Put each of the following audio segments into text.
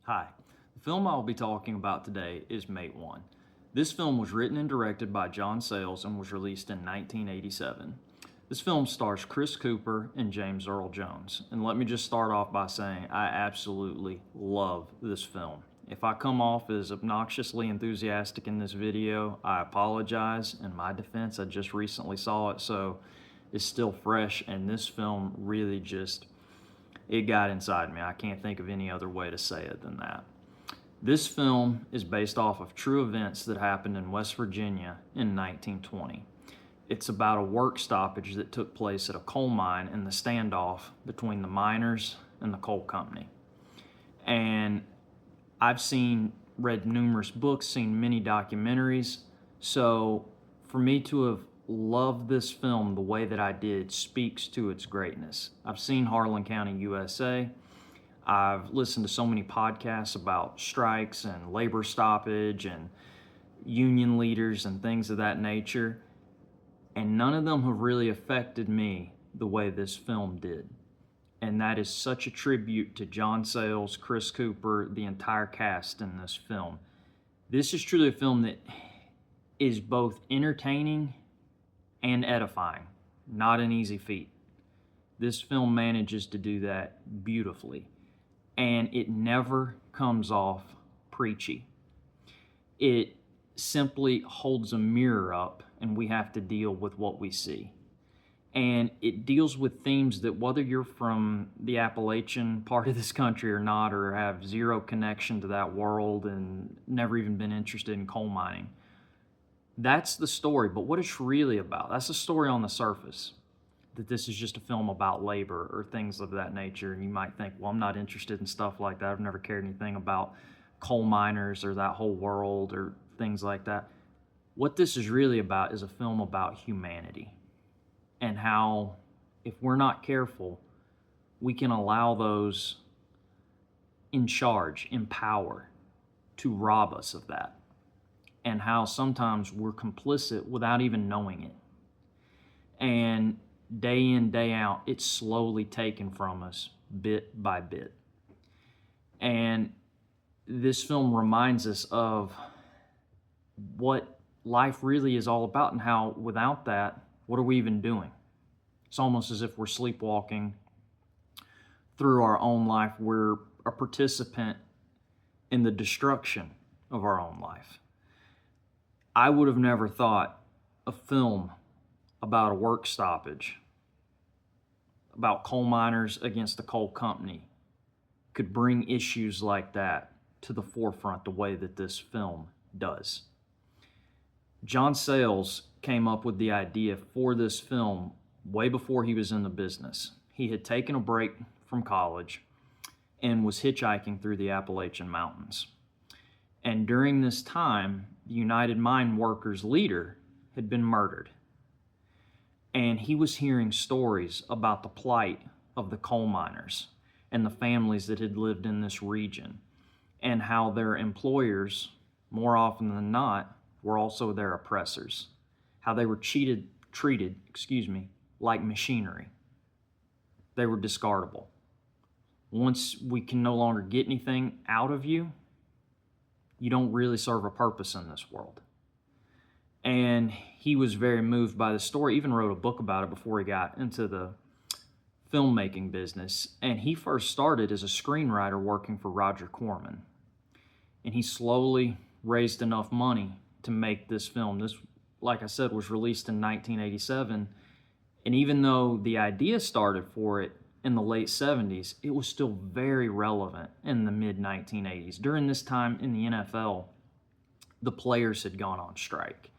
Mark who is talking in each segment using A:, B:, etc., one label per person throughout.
A: Hi. The film I will be talking about today is Matewan. This film was written and directed by John Sayles and was released in 1987. This film stars Chris Cooper and James Earl Jones. And let me just start off by saying I absolutely love this film. If I come off as obnoxiously enthusiastic in this video, I apologize. In my defense, I just recently saw it, so it's still fresh, and this film really it got inside me. I can't think of any other way to say it than that. This film is based off of true events that happened in West Virginia in 1920. It's about a work stoppage that took place at a coal mine in the standoff between the miners and the coal company. And I've read numerous books, seen many documentaries, so for me to have loved this film the way that I did speaks to its greatness. I've seen Harlan County, USA. I've listened to so many podcasts about strikes and labor stoppage and union leaders and things of that nature, and none of them have really affected me the way this film did. And that is such a tribute to John Sayles, Chris Cooper, the entire cast in this film. This is truly a film that is both entertaining and edifying. Not an easy feat. This film manages to do that beautifully. And it never comes off preachy. It simply holds a mirror up and we have to deal with what we see. And it deals with themes that, whether you're from the Appalachian part of this country or not, or have zero connection to that world and never even been interested in coal mining, that's the story. But what it's really about, that's the story on the surface, that this is just a film about labor or things of that nature. And you might think, well, I'm not interested in stuff like that. I've never cared anything about coal miners or that whole world or things like that. What this is really about is a film about humanity, and how, if we're not careful, we can allow those in charge, in power, to rob us of that. And how sometimes we're complicit without even knowing it. And day in, day out, it's slowly taken from us bit by bit. And this film reminds us of what life really is all about, and how without that, what are we even doing? It's almost as if we're sleepwalking through our own life. We're a participant in the destruction of our own life. I would have never thought a film about a work stoppage, about coal miners against the coal company, could bring issues like that to the forefront the way that this film does. John Sayles came up with the idea for this film way before he was in the business. He had taken a break from college and was hitchhiking through the Appalachian Mountains. And during this time, the United Mine Workers leader had been murdered. And he was hearing stories about the plight of the coal miners and the families that had lived in this region, and how their employers, more often than not, were also their oppressors. How they were treated like machinery. They were discardable. Once we can no longer get anything out of you, you don't really serve a purpose in this world. And he was very moved by the story, even wrote a book about it before he got into the filmmaking business. And he first started as a screenwriter working for Roger Corman. And he slowly raised enough money to make this film. This, like I said, was released in 1987. And even though the idea started for it in the late 70s, it was still very relevant in the mid-1980s. During this time in the NFL, the players had gone on strike.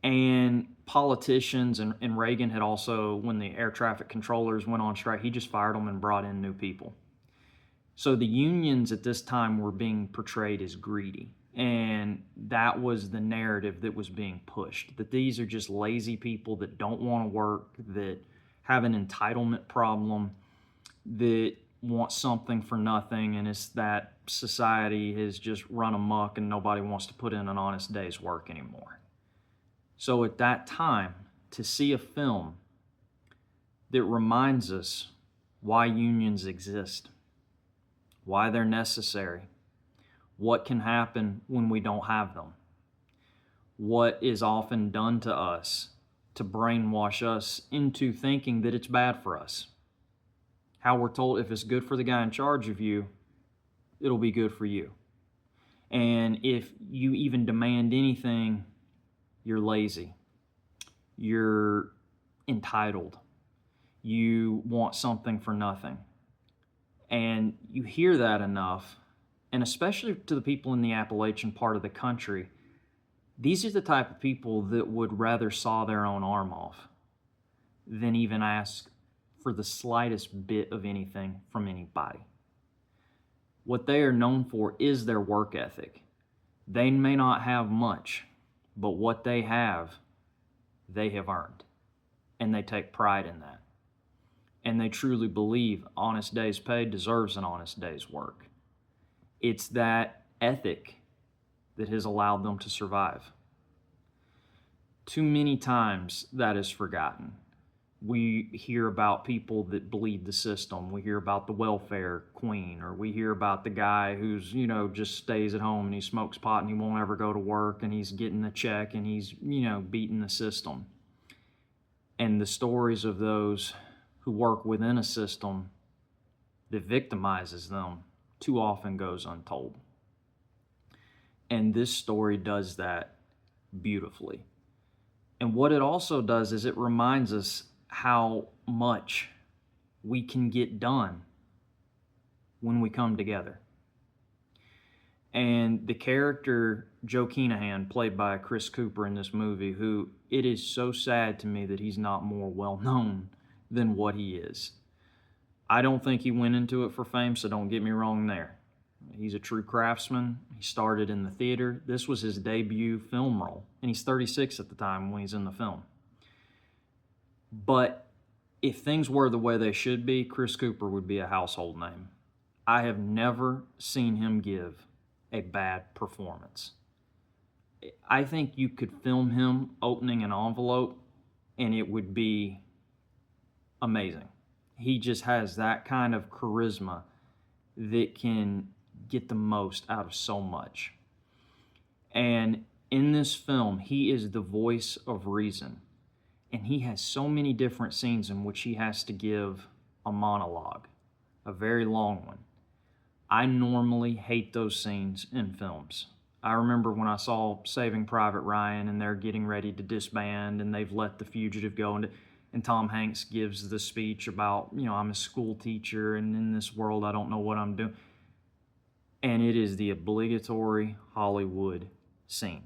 A: And politicians, and Reagan had also, when the air traffic controllers went on strike, he just fired them and brought in new people. So the unions at this time were being portrayed as greedy. And that was the narrative that was being pushed, that these are just lazy people that don't want to work, that have an entitlement problem, that want something for nothing, and it's that society has just run amok and nobody wants to put in an honest day's work anymore. So at that time, to see a film that reminds us why unions exist, why they're necessary, what can happen when we don't have them, what is often done to us to brainwash us into thinking that it's bad for us. How we're told if it's good for the guy in charge of you, it'll be good for you. And if you even demand anything, you're lazy. You're entitled. You want something for nothing. And you hear that enough, and especially to the people in the Appalachian part of the country, these are the type of people that would rather saw their own arm off than even ask for the slightest bit of anything from anybody. What they are known for is their work ethic. They may not have much, but what they have earned. And they take pride in that. And they truly believe honest day's pay deserves an honest day's work. It's that ethic that has allowed them to survive. Too many times that is forgotten. We hear about people that bleed the system. We hear about the welfare queen, or we hear about the guy who's, just stays at home and he smokes pot and he won't ever go to work and he's getting a check and he's, beating the system. And the stories of those who work within a system that victimizes them too often goes untold. And this story does that beautifully. And what it also does is it reminds us how much we can get done when we come together. And the character Joe Keenahan, played by Chris Cooper in this movie, who it is so sad to me that he's not more well known than what he is. I don't think he went into it for fame, so don't get me wrong there. He's a true craftsman. He started in the theater. This was his debut film role, and he's 36 at the time when he's in the film. But if things were the way they should be, Chris Cooper would be a household name. I have never seen him give a bad performance. I think you could film him opening an envelope and it would be amazing. He just has that kind of charisma that can get the most out of so much. And in this film, he is the voice of reason. And he has so many different scenes in which he has to give a monologue, a very long one. I normally hate those scenes in films. I remember when I saw Saving Private Ryan and they're getting ready to disband and they've let the fugitive go, and Tom Hanks gives the speech about, I'm a school teacher and in this world I don't know what I'm doing. And it is the obligatory Hollywood scene.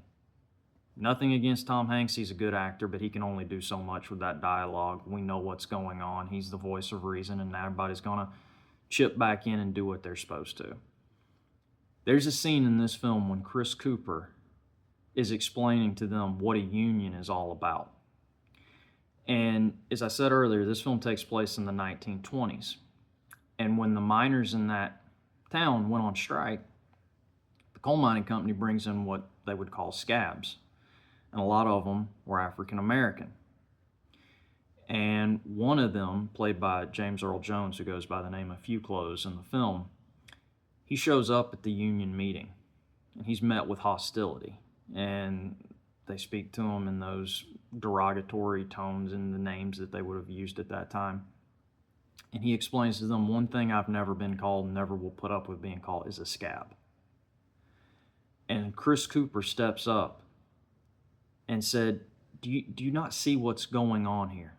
A: Nothing against Tom Hanks, he's a good actor, but he can only do so much with that dialogue. We know what's going on. He's the voice of reason, and everybody's going to chip back in and do what they're supposed to. There's a scene in this film when Chris Cooper is explaining to them what a union is all about. And as I said earlier, this film takes place in the 1920s. And when the miners in that town went on strike, the coal mining company brings in what they would call scabs. And a lot of them were African American. And one of them, played by James Earl Jones, who goes by the name of Few Clothes in the film, he shows up at the union meeting, and he's met with hostility. And they speak to him in those derogatory tones and the names that they would have used at that time. And he explains to them, one thing I've never been called and never will put up with being called is a scab. And Chris Cooper steps up and said, do you not see what's going on here?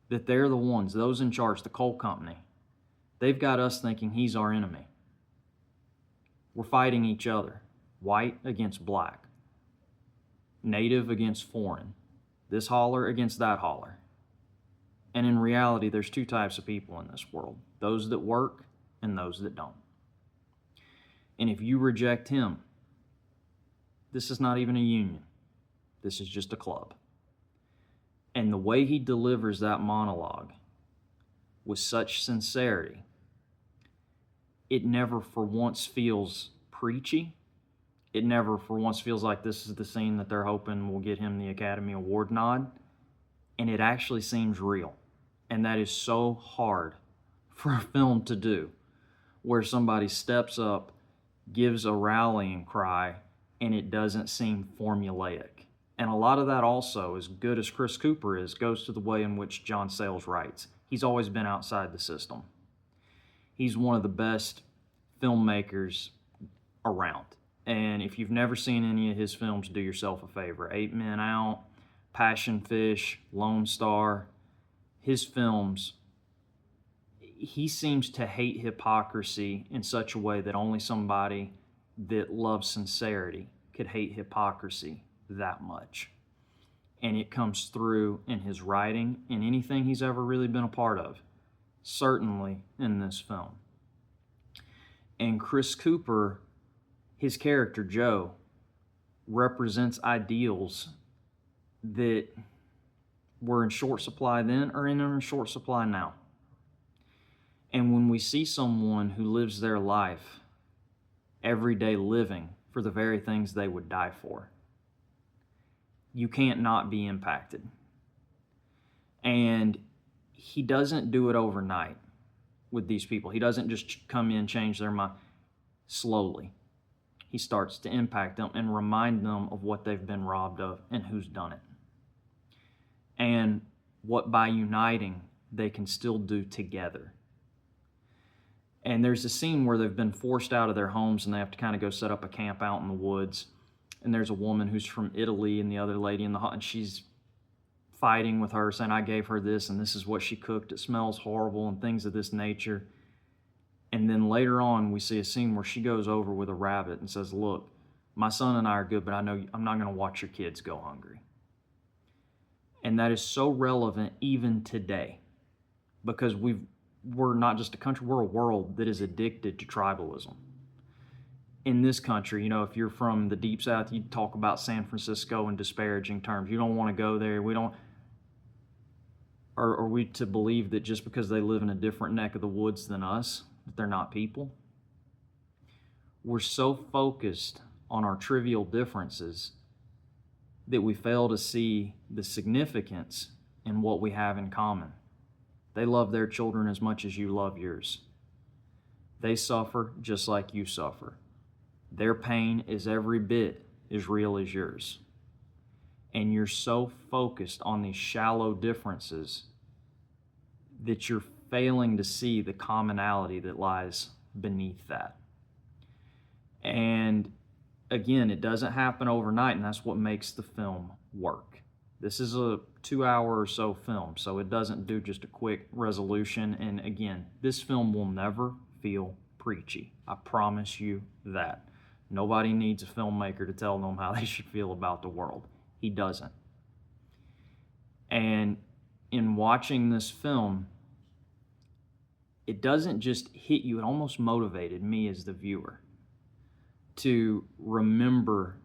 A: That they're the ones, those in charge, the coal company, they've got us thinking he's our enemy. We're fighting each other, white against black, native against foreign, this holler against that holler. And in reality, there's two types of people in this world, those that work and those that don't. And if you reject him, this is not even a union. This is just a club. And the way he delivers that monologue with such sincerity, it never for once feels preachy. It never for once feels like this is the scene that they're hoping will get him the Academy Award nod. And it actually seems real. And that is so hard for a film to do. where somebody steps up, gives a rallying cry, and it doesn't seem formulaic. And a lot of that also, as good as Chris Cooper is, goes to the way in which John Sayles writes. He's always been outside the system. He's one of the best filmmakers around. And if you've never seen any of his films, do yourself a favor. 8 Men Out, Passion Fish, Lone Star. His films, he seems to hate hypocrisy in such a way that only somebody that loves sincerity could hate hypocrisy that much. And it comes through in his writing, in anything he's ever really been a part of. Certainly in this film. And Chris Cooper, his character Joe, represents ideals that were in short supply then or in short supply now. And when we see someone who lives their life every day living for the very things they would die for, you can't not be impacted. And he doesn't do it overnight with these people. He doesn't just come in, change their mind. Slowly, he starts to impact them and remind them of what they've been robbed of and who's done it. And what by uniting they can still do together. And there's a scene where they've been forced out of their homes and they have to kind of go set up a camp out in the woods. And there's a woman who's from Italy and the other lady in the hut, and she's fighting with her, saying, I gave her this and this is what she cooked. It smells horrible and things of this nature. And then later on, we see a scene where she goes over with a rabbit and says, look, my son and I are good, but I know I'm not going to watch your kids go hungry. And that is so relevant even today, because we're not just a country, we're a world that is addicted to tribalism. In this country, if you're from the deep south, you talk about San Francisco in disparaging terms. You don't want to go there. Are we to believe that just because they live in a different neck of the woods than us, that they're not people? We're so focused on our trivial differences that we fail to see the significance in what we have in common. They love their children as much as you love yours. They suffer just like you suffer. Their pain is every bit as real as yours. And you're so focused on these shallow differences that you're failing to see the commonality that lies beneath that. And again, it doesn't happen overnight, and that's what makes the film work. This is a 2-hour or so film, so it doesn't do just a quick resolution. And again, this film will never feel preachy. I promise you that. Nobody needs a filmmaker to tell them how they should feel about the world. He doesn't. And in watching this film, it doesn't just hit you, it almost motivated me as the viewer to remember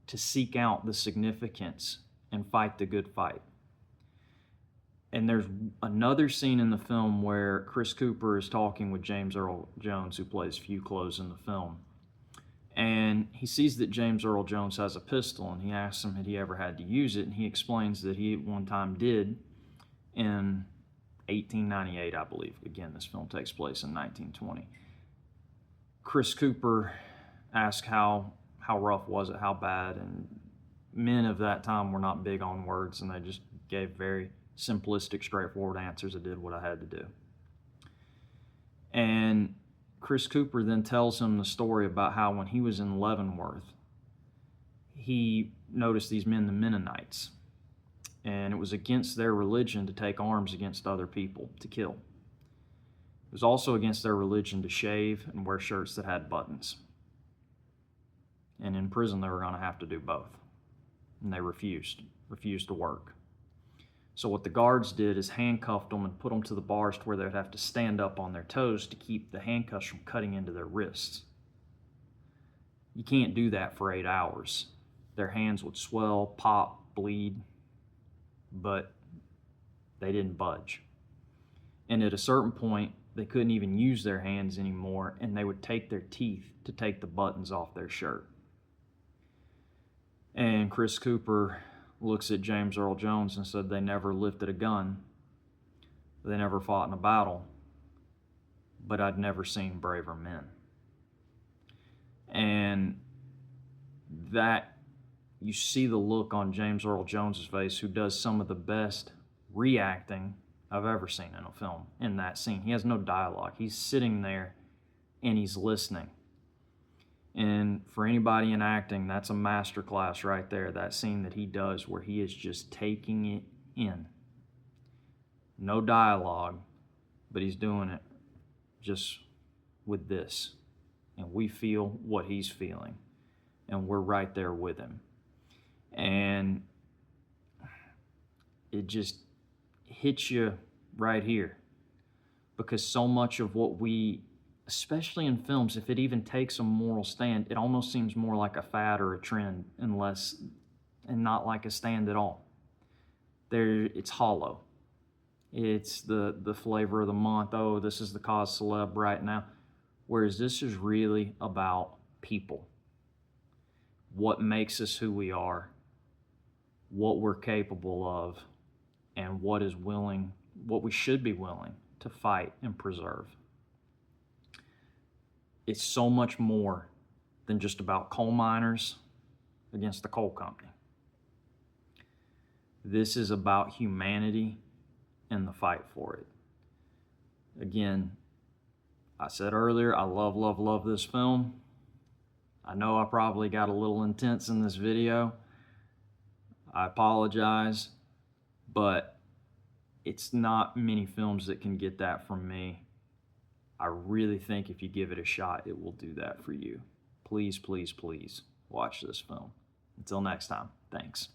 A: to seek out the significance and fight the good fight. And there's another scene in the film where Chris Cooper is talking with James Earl Jones, who plays Few Clothes in the film. And he sees that James Earl Jones has a pistol, and he asks him had he ever had to use it, and he explains that he at one time did in 1898, I believe. Again, this film takes place in 1920. Chris Cooper asks how rough was it, how bad, and men of that time were not big on words, and they just gave very simplistic, straightforward answers. I did what I had to do. And Chris Cooper then tells him the story about how when he was in Leavenworth, he noticed these men, the Mennonites, and it was against their religion to take arms against other people, to kill. It was also against their religion to shave and wear shirts that had buttons. And in prison, they were going to have to do both. And they refused to work. So what the guards did is handcuffed them and put them to the bars to where they would have to stand up on their toes to keep the handcuffs from cutting into their wrists. You can't do that for 8 hours. Their hands would swell, pop, bleed, but they didn't budge. And at a certain point, they couldn't even use their hands anymore, and they would take their teeth to take the buttons off their shirt. And Chris Cooper looks at James Earl Jones and said they never lifted a gun. They never fought in a battle. but I'd never seen braver men. And that, you see the look on James Earl Jones's face, who does some of the best reacting I've ever seen in a film in that scene. He has no dialogue. He's sitting there and he's listening. And for anybody in acting, that's a masterclass right there. That scene that he does where he is just taking it in. No dialogue, but he's doing it just with this. And we feel what he's feeling. And we're right there with him. And it just hits you right here. Because so much of what we, especially in films, if it even takes a moral stand, it almost seems more like a fad or a trend and not like a stand at all. It's hollow. It's the flavor of the month. Oh, this is the cause celeb right now. Whereas this is really about people. What makes us who we are, what we're capable of, and what we should be willing to fight and preserve. It's so much more than just about coal miners against the coal company. This is about humanity and the fight for it. Again, I said earlier, I love this film. I know I probably got a little intense in this video. I apologize, but it's not many films that can get that from me. I really think if you give it a shot, it will do that for you. Please, please, please watch this film. Until next time, thanks.